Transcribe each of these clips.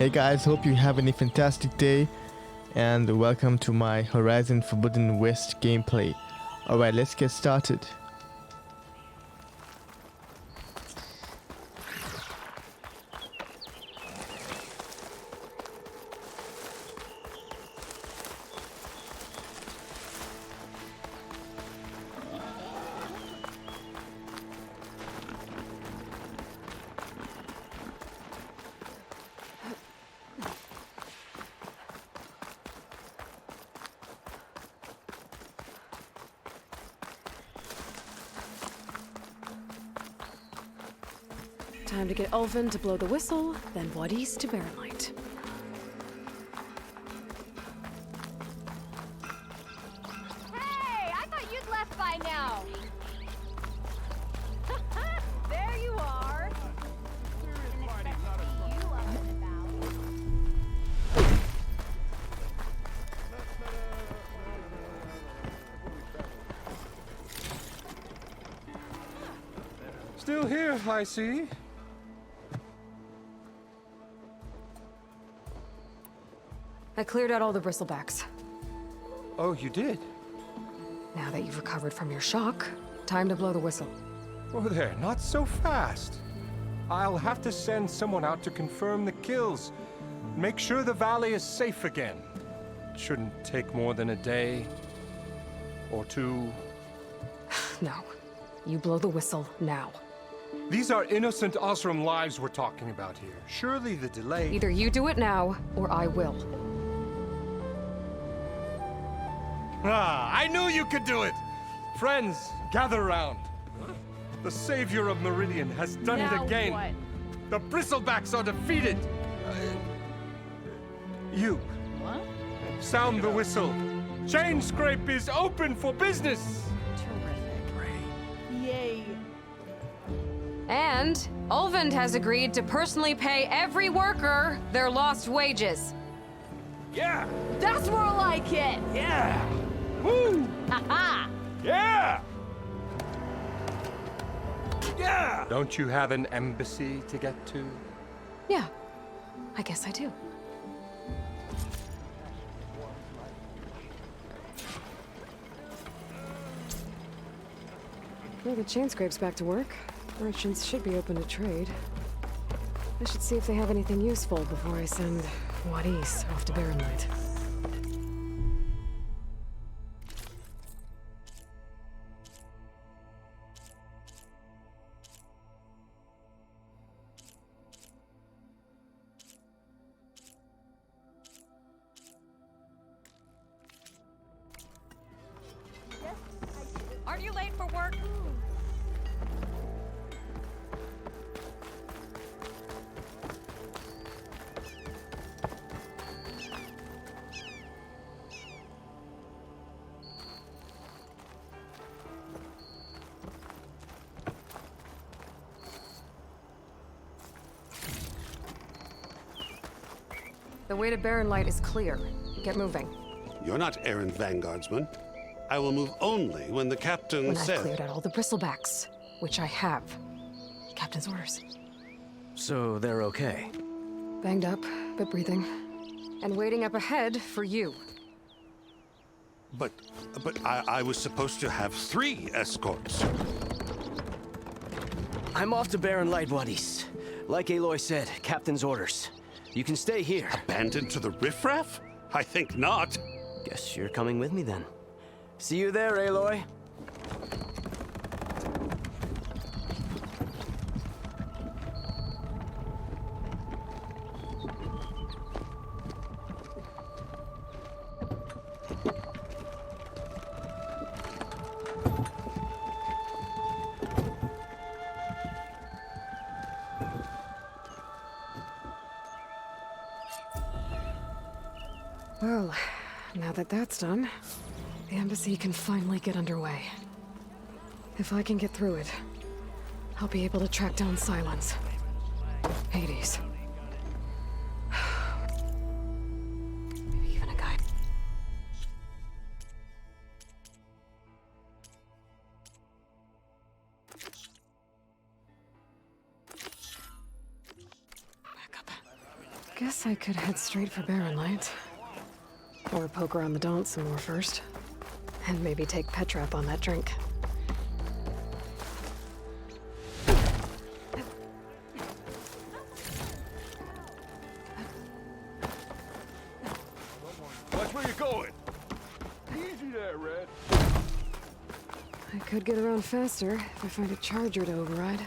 Hey guys, hope you have a fantastic day and welcome to my Horizon Forbidden West gameplay. Alright, let's get started. Time to get Ulvin to blow the whistle, then Wadis to Barren Light. Hey, I thought you'd left by now. There you are. Didn't expect to see you up and about. Still here, I see. I cleared out all the bristlebacks. Oh, you did? Now that you've recovered from your shock, time to blow the whistle. Oh there, not so fast. I'll have to send someone out to confirm the kills. Make sure the valley is safe again. It shouldn't take more than a day or two. No. You blow the whistle now. These are innocent Osram lives we're talking about here. Surely the delay... Either you do it now, or I will. Ah, I knew you could do it! Friends, gather round. The savior of Meridian has done it Now again. what? The bristlebacks are defeated. You. What? Sound the whistle. Chain Scrape is open for business. Terrific. Yay. And Ulvin has agreed to personally pay every worker their lost wages. Yeah. That's more like it. Yeah. Woo. Haha. Yeah. Yeah. Don't you have an embassy to get to? Yeah, I guess I do. Well, the chain scrape's back to work. Merchants should be open to trade. I should see if they have anything useful before I send Wadis off to Barren Light. Aren't you late for work? The way to Barren Light is clear. Get moving. You're not errand vanguardsman. I will move only when the captain When I've says... cleared out all the bristlebacks, which I have. Captain's orders. So they're okay? Banged up, but breathing. And waiting up ahead for you. But I was supposed to have 3 escorts. I'm off to Barren Light, Wadis. Like Aloy said, Captain's orders. You can stay here. Abandoned to the riffraff? I think not. Guess you're coming with me then. See you there, Aloy. Well, now that that's done, the embassy can finally get underway. If I can get through it, I'll be able to track down Silence. Hades. Maybe even a guide. Guess I could head straight for Barren Light. Or poke around the daunt some more first. And maybe take Petrap on that drink. Watch where you're going. Easy there, Red. I could get around faster if I find a charger to override.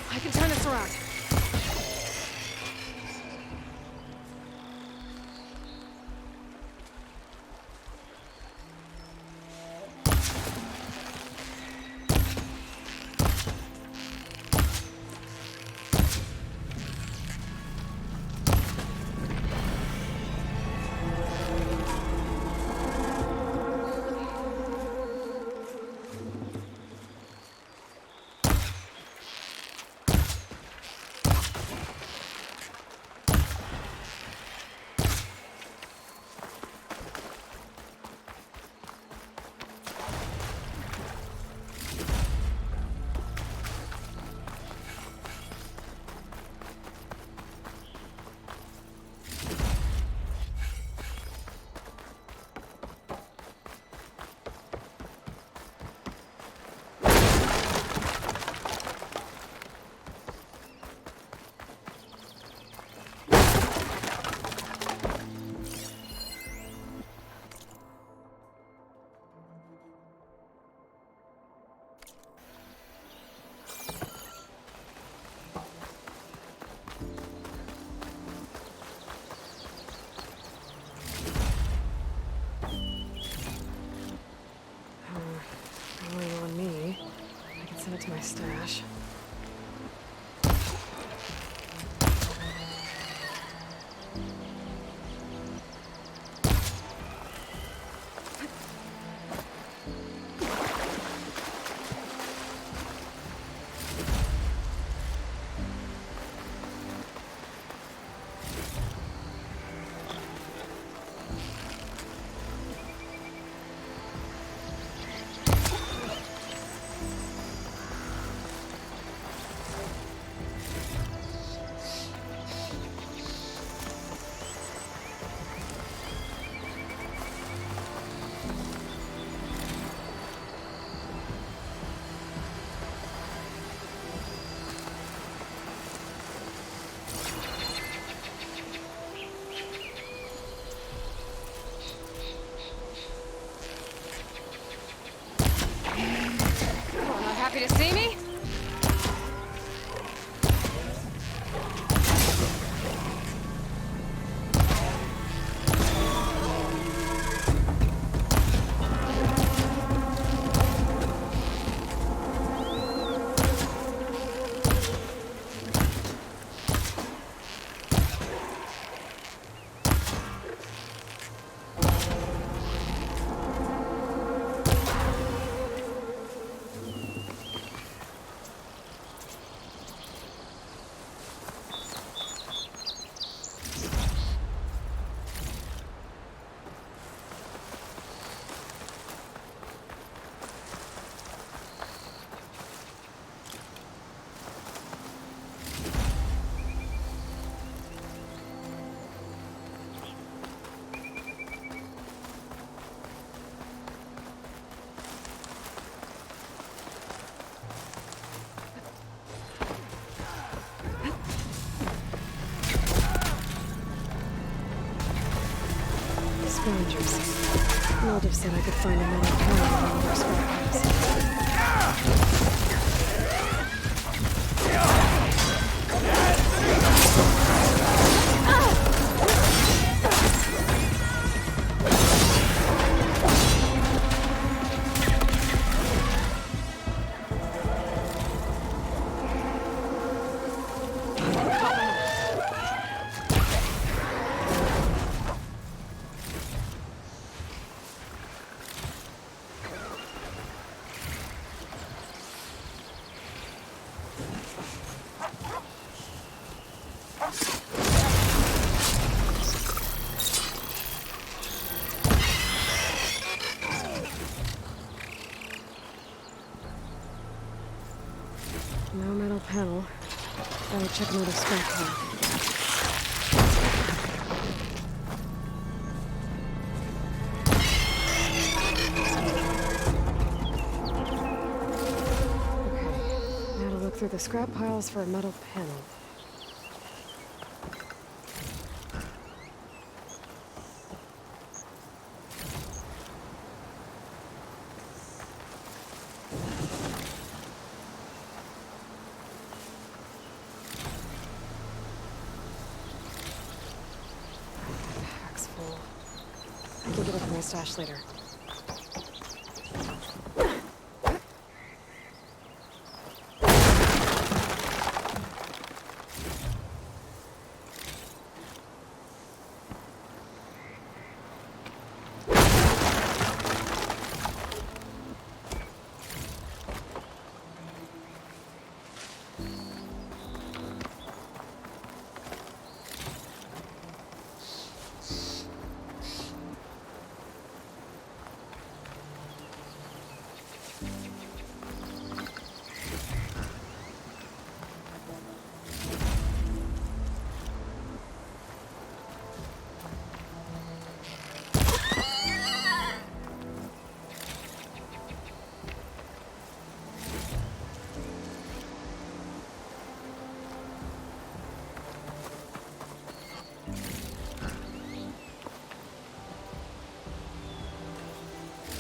I can turn this around. Relying on me, I can send it to my stash. Happy to see me? Scavengers. Naldiv said I could find another camera in one of our scrap house. panel. I would check another scrap pile. Okay, now to look through the scrap piles for a metal panel. Pack's full. I can get it from my stash later.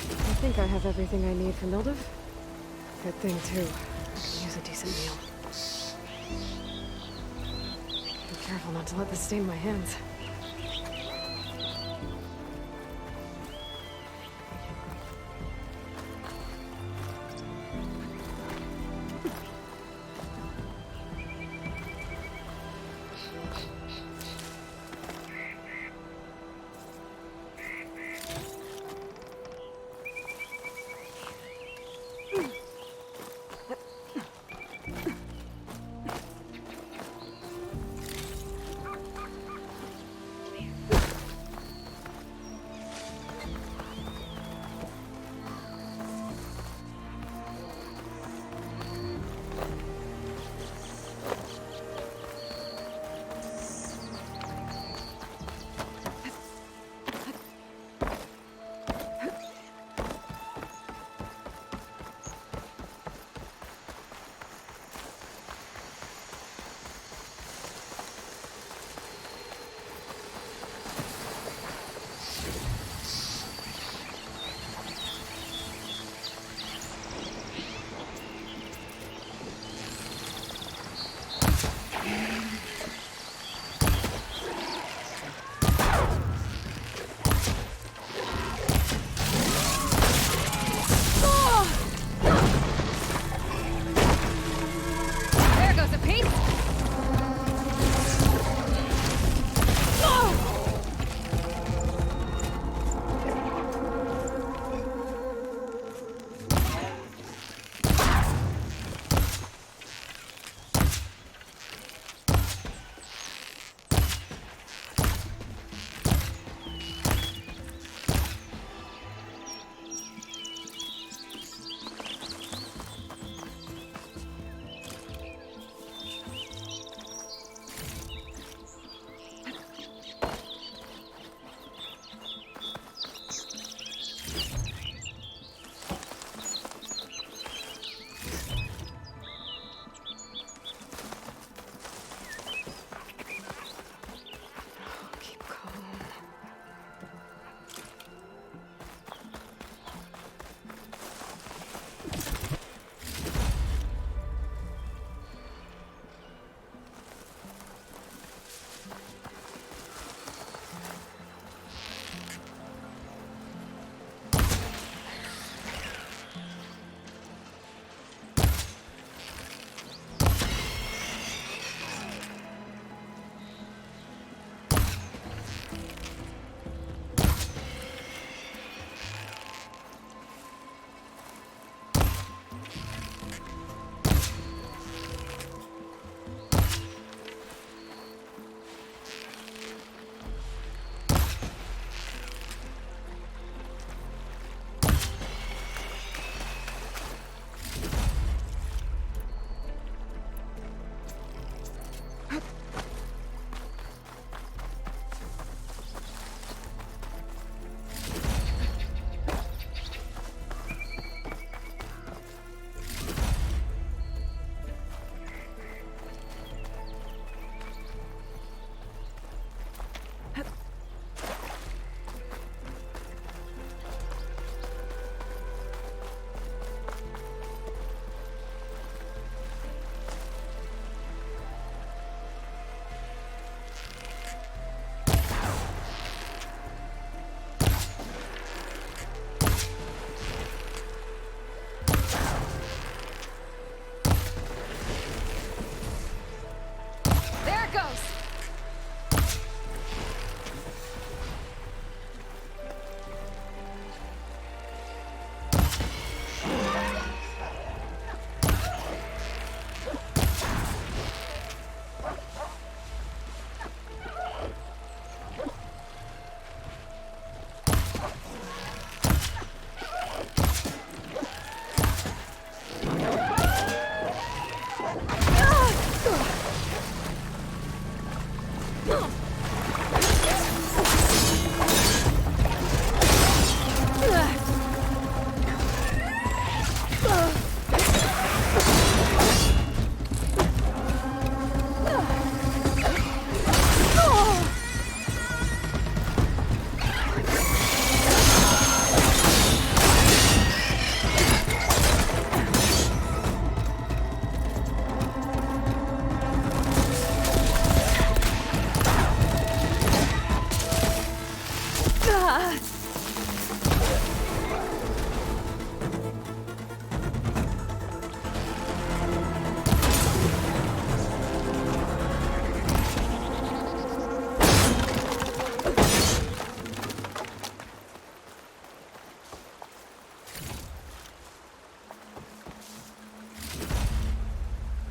I think I have everything I need for Mildev. Good thing, too. I can use a decent meal. Be careful not to let this stain my hands.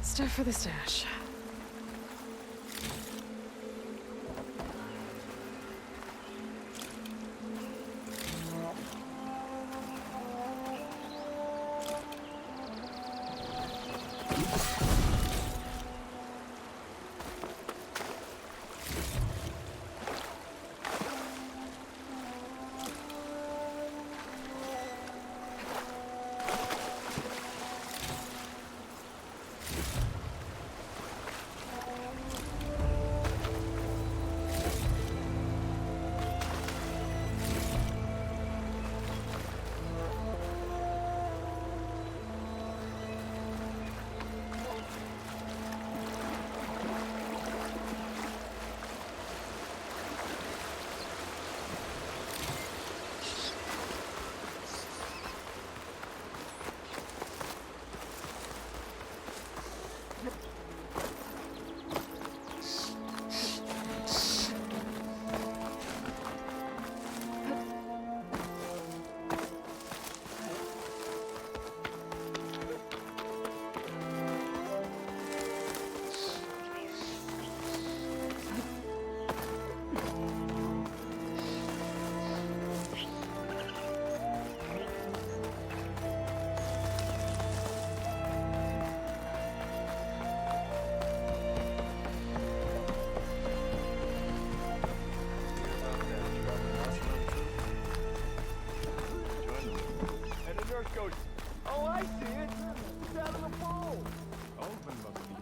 Stuff for the stash. And the nurse goes, oh, I see it. It's out of the bowl. Open must be.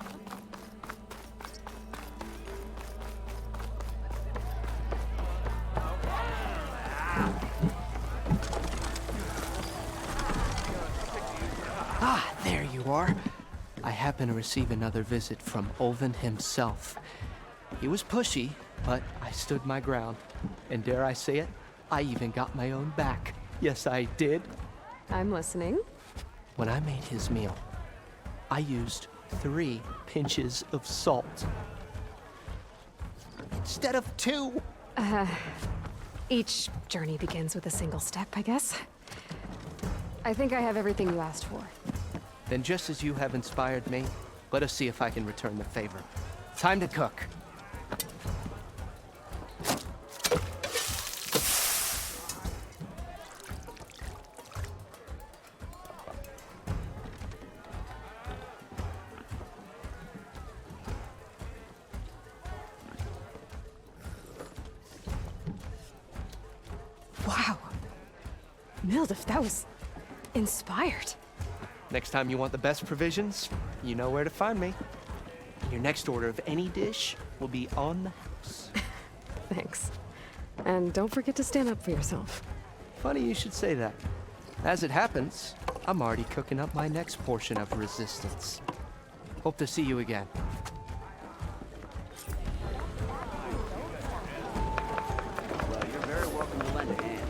Ah, there you are. I happen to receive another visit from Olvin himself. He was pushy, but I stood my ground. And dare I say it, I even got my own back. Yes, I did. I'm listening. When I made his meal, I used 3 pinches of salt. Instead of 2. Each journey begins with a single step, I guess. I think I have everything you asked for. Then just as you have inspired me, let us see if I can return the favor. Time to cook. Wow. Mildif, that was inspired. Next time you want the best provisions, you know where to find me. Your next order of any dish will be on the house. Thanks. And don't forget to stand up for yourself. Funny you should say that. As it happens, I'm already cooking up my next portion of resistance. Hope to see you again. Well, you're very welcome to lend a hand.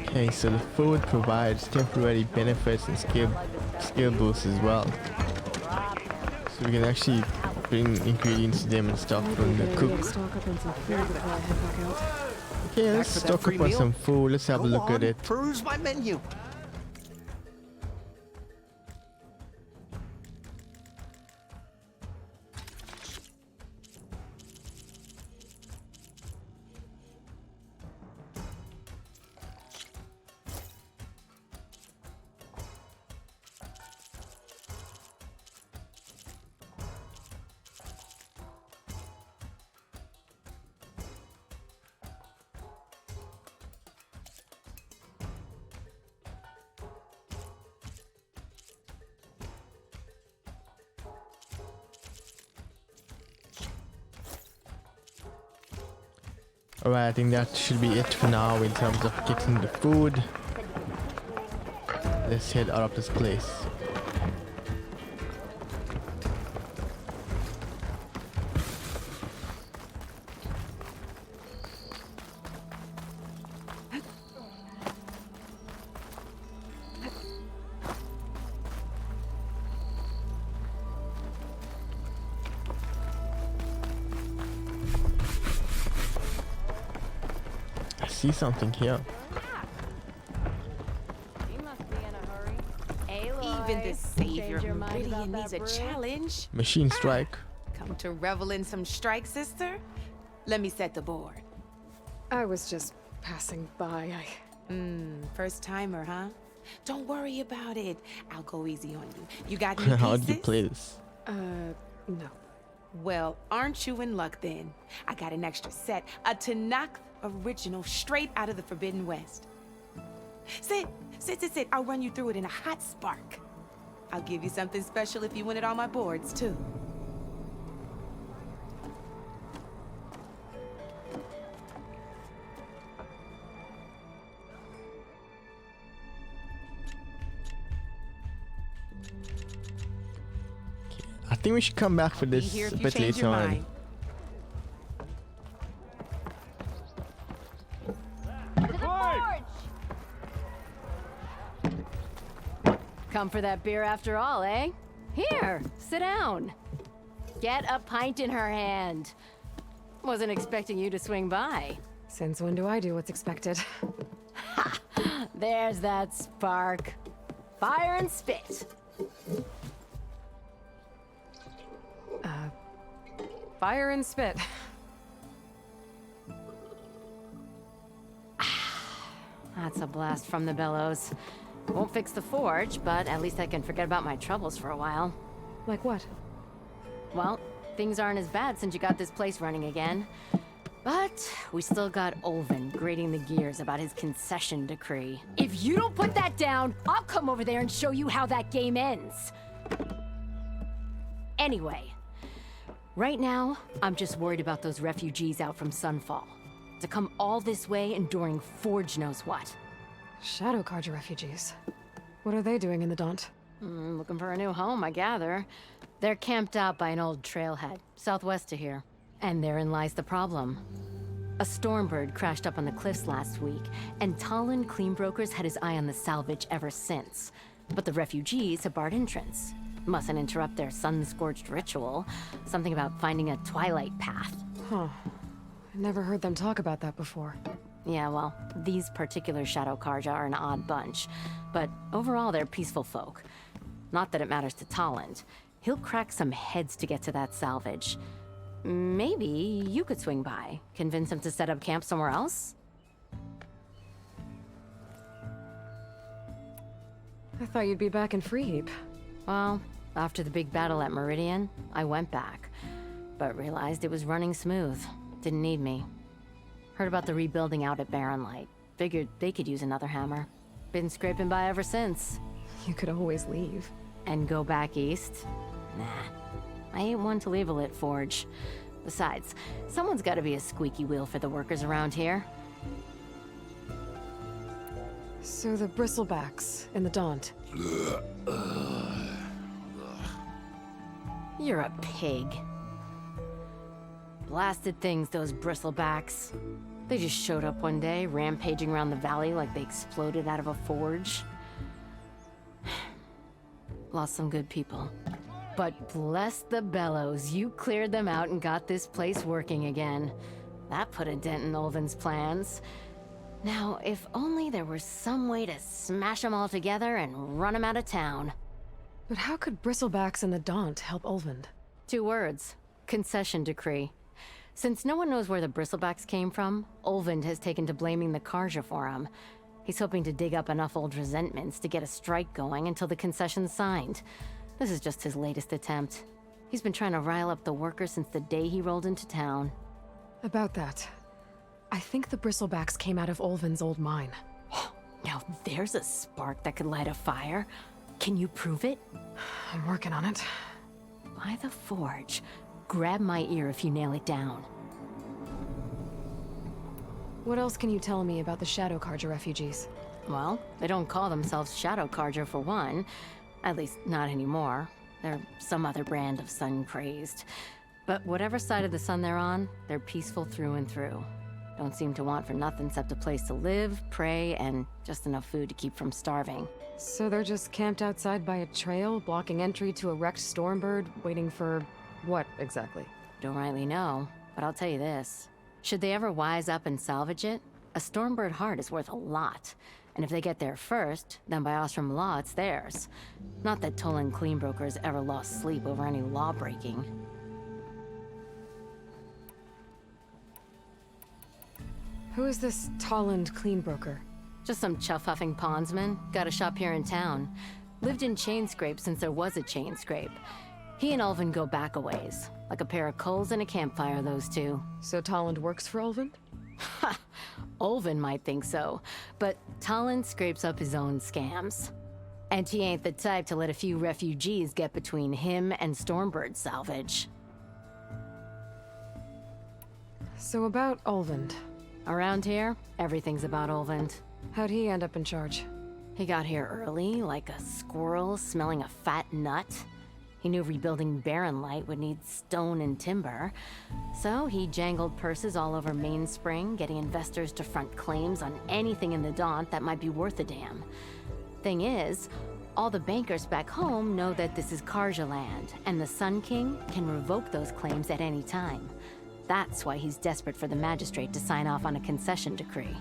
Okay, so the food provides temporary benefits and skill boosts as well. So we can actually bring ingredients to them and stuff from the cook. Stock up on some food before I head back out. Okay, let's for that stock free up on meal? some food. Let's have a Go look on, at it. Peruse my menu. Alright, I think that should be it for now in terms of getting the food. Let's head out of this place. see something here. He must be in a hurry. Aloy, Even the savior change your of mind Meridian about needs a that brew? challenge. Machine strike. Come to revel in some strike, sister? Let me set the board. I was just passing by. First timer, huh? Don't worry about it. I'll go easy on you. You got any How do you pieces? play this? No. Well, aren't you in luck then? I got an extra set, a Tanakh original straight out of the Forbidden West. Sit. I'll run you through it in a hot spark. I'll give you something special if you win at all my boards, too. I think we should come back for Be this here a if you bit change later your on. mind. To the forge! Come for that beer after all, eh? Here, sit down. Get a pint in her hand. Wasn't expecting you to swing by. Since when do I do what's expected? There's that spark. Fire and spit. Fire and spit. That's a blast from the bellows. Won't fix the forge, but at least I can forget about my troubles for a while. Like what? Well, things aren't as bad since you got this place running again. But we still got Olvin grating the gears about his concession decree. If you don't put that down, I'll come over there and show you how that game ends. Anyway, right now, I'm just worried about those refugees out from Sunfall. To come all this way enduring Forge knows what. Shadow Carja refugees. What are they doing in the Daunt? Looking for a new home, I gather. They're camped out by an old trailhead, southwest of here. And therein lies the problem. A Stormbird crashed up on the cliffs last week, and Talon Cleanbrokers had his eye on the salvage ever since. But the refugees have barred entrance. Mustn't interrupt their sun-scorched ritual. Something about finding a twilight path. Huh. I never heard them talk about that before. Yeah, well, these particular Shadow Carja are an odd bunch. But overall, they're peaceful folk. Not that it matters to Talon. He'll crack some heads to get to that salvage. Maybe you could swing by, convince him to set up camp somewhere else? I thought you'd be back in Freeheap. Well, after the big battle at Meridian, I went back, but realized it was running smooth. Didn't need me. Heard about the rebuilding out at Barren Light. Figured they could use another hammer. Been scraping by ever since. You could always leave. And go back east? Nah. I ain't one to leave a lit forge. Besides, someone's gotta be a squeaky wheel for the workers around here. So the bristlebacks in the Daunt. You're a pig. Blasted things, those bristlebacks. They just showed up one day, rampaging around the valley like they exploded out of a forge. Lost some good people. But bless the bellows, you cleared them out and got this place working again. That put a dent in Olvin's plans. Now, if only there were some way to smash them all together and run them out of town. But how could bristlebacks in the Daunt help Olvind? 2 words. Concession decree. Since no one knows where the bristlebacks came from, Olvind has taken to blaming the Carja for them. He's hoping to dig up enough old resentments to get a strike going until the concession's signed. This is just his latest attempt. He's been trying to rile up the workers since the day he rolled into town. About that, I think the bristlebacks came out of Olvin's old mine. Now there's a spark that could light a fire. Can you prove it? I'm working on it. By the forge. Grab my ear if you nail it down. What else can you tell me about the Shadow Carja refugees? Well, they don't call themselves Shadow Carja for one. At least, not anymore. They're some other brand of sun-crazed. But whatever side of the sun they're on, they're peaceful through and through. Don't seem to want for nothing except a place to live, pray, and just enough food to keep from starving. So they're just camped outside by a trail, blocking entry to a wrecked Stormbird, waiting for... what, exactly? Don't rightly know, but I'll tell you this. Should they ever wise up and salvage it, A Stormbird heart is worth a lot. And if they get there first, then by Ostrom law, it's theirs. Not that Tolan Cleanbrokers ever lost sleep over any law breaking. Who is this Tolland Cleanbroker? Just some chuff-huffing pondsman. Got a shop here in town. Lived in Chainscrape since there was a Chainscrape. He and Ulvin go back a ways. Like a pair of coals and a campfire, those two. So Tolland works for Ulvin? Ha! Ulvin might think so, but Tolland scrapes up his own scams. And he ain't the type to let a few refugees get between him and Stormbird salvage. So about Ulvin. Around here, everything's about Ulvin. How'd he end up in charge? He got here early, like a squirrel smelling a fat nut. He knew rebuilding Barren Light would need stone and timber. So he jangled purses all over Mainspring, getting investors to front claims on anything in the Daunt that might be worth a damn. Thing is, all the bankers back home know that this is Karja land, and the Sun King can revoke those claims at any time. That's why he's desperate for the magistrate to sign off on a concession decree.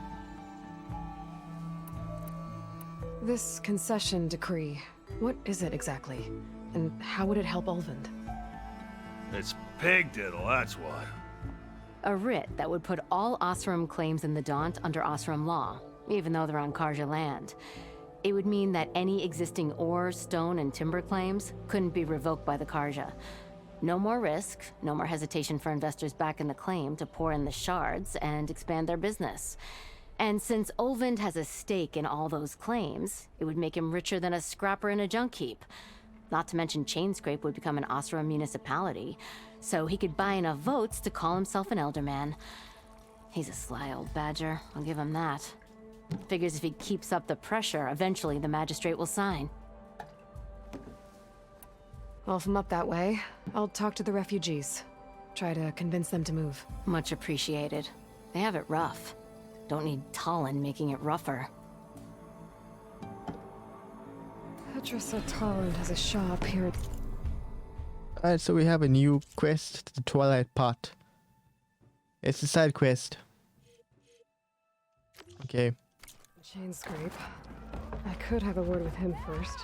This concession decree, what is it exactly? And how would it help Ulvin? It's pig diddle, that's what. A writ that would put all Osram claims in the Daunt under Osram law, even though they're on Karja land. It would mean that any existing ore, stone, and timber claims couldn't be revoked by the Karja. No more risk, no more hesitation for investors back in the claim to pour in the shards and expand their business. And since Ulvin has a stake in all those claims, it would make him richer than a scrapper in a junk heap. Not to mention Chainscrape would become an Osram municipality, so he could buy enough votes to call himself an elderman. He's a sly old badger, I'll give him that. Figures if he keeps up the pressure, eventually the magistrate will sign. Well, if I'm up that way, I'll talk to the refugees. Try to convince them to move. Much appreciated. They have it rough. Don't need Tolland making it rougher. Petrus Tolland has a shop here at... Alright, so we have a new quest, the Twilight Pot. It's a side quest. Okay. Chainscrape. I could have a word with him first.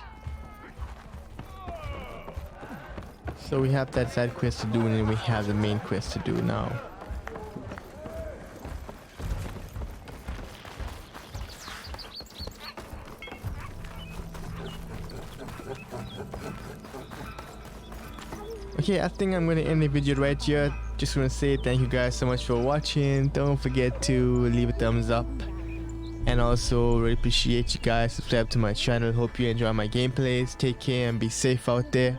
So we have that side quest to do, and then we have the main quest to do now. Okay, I think I'm gonna end the video right here. Just wanna say thank you guys so much for watching. Don't forget to leave a thumbs up. And also really appreciate you guys. Subscribe to my channel. Hope you enjoy my gameplays. Take care and be safe out there.